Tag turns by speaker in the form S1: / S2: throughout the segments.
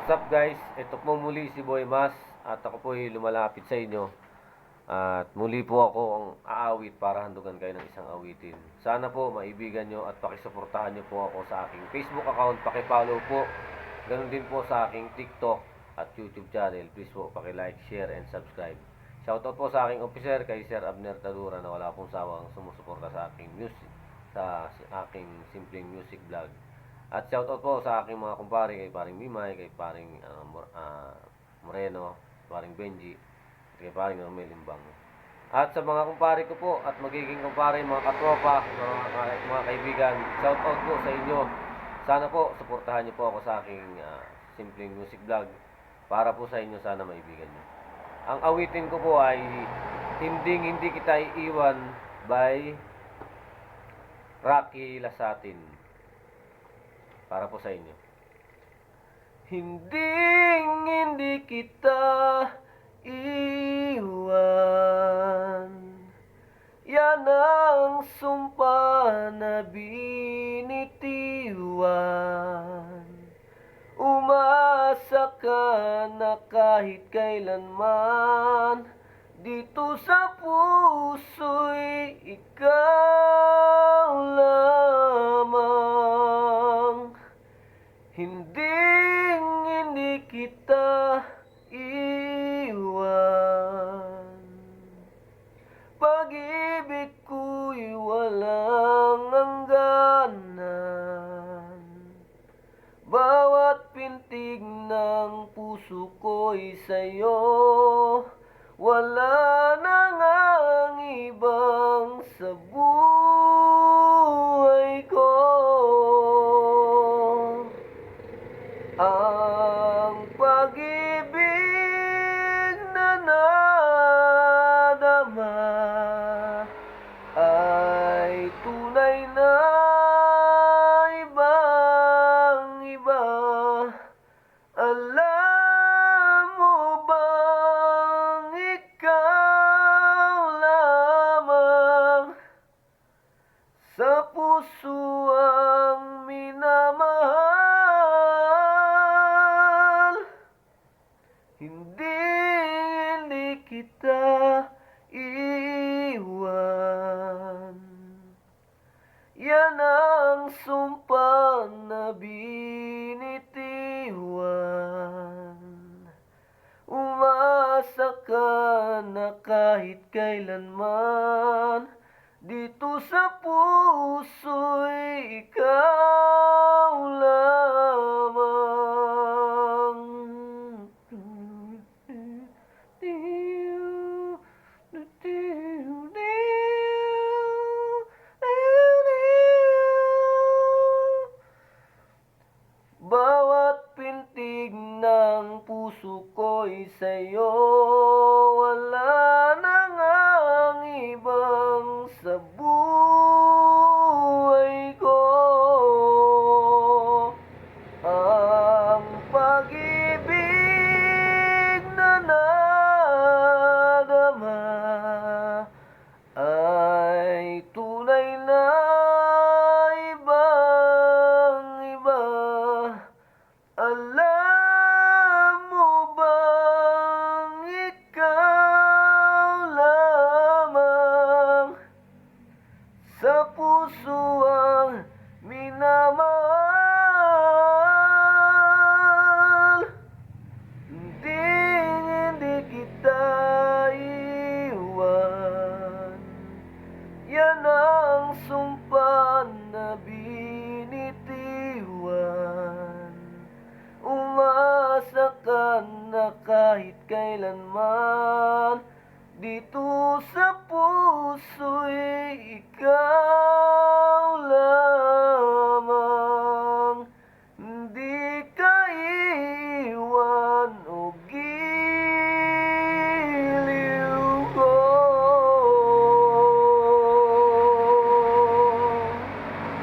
S1: What's up guys? Ito po muli si Boy Mas at ako po ay lumalapit sa inyo. At muli po ako ang aawit para handugan kayo ng isang awitin. Sana po maibigan nyo at pakisuportahan nyo po ako sa aking Facebook account. Pakipollow po. Ganon din po sa aking TikTok at YouTube channel. Please po pakilike, share, and subscribe. Shoutout po sa aking officer kay Sir Abner Tadura na wala pong sawang sumusuporta sa aking music, sa aking simpleng music vlog. At shoutout po sa aking mga kumpare, kay paring Mimay, kay paring Moreno, paring Benji, at kay paring Romel Limbang. At sa mga kumpare ko po at magiging kumpare, mga katropa, mga kaibigan, shoutout po sa inyo. Sana po suportahan niyo po ako sa aking simpleng music vlog para po sa inyo, sana maibigan niyo. Ang awitin ko po ay Hindi Kita Iiwan by Rocky Lasatin. Para po sa inyo. Hindi kita iwan. Yan ang sumpa na binitiwan. Umasa ka na kahit kailanman dito sa puso'y ikaw lamang. Hindi kita iwan. Pag-ibig ko'y walang hangganan. Bawat pintig ng puso ko'y sa'yo. Wala nang ang ibang sa buhay ko. Ang pag-ibig na nadama ay tunay na ibang-iba. Alam mo bang ikaw lamang sa puso ang minamahal? Hindi kita iiwan. Yan ang sumpa na binitiwan. Umasa ka na kahit kailanman dito sa puso'y ikaw lamang. Bawat pintig ng puso ko'y sa'yo. Wala nang ang ibang sa buhay ko. Ang pag-ibig na nadama ay tunay na ibang-iba. Alam mo bang ikaw lamang sa puso ang minamahal? Hindi kita iwan. Yan ang sumpa na binitiwan. Umasa ka na kahit kailanman dito sa puso'y ikaw lamang. Hindi ka iwan o giliw ko.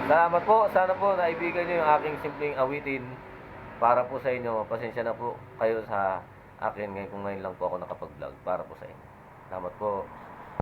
S1: Salamat po. Sana po naibigan nyo yung aking simpleng awitin para po sa inyo. Pasensya na po kayo sa akin ngayon kung ngayon lang po ako nakapag-vlog para po sa inyo. Salamat po.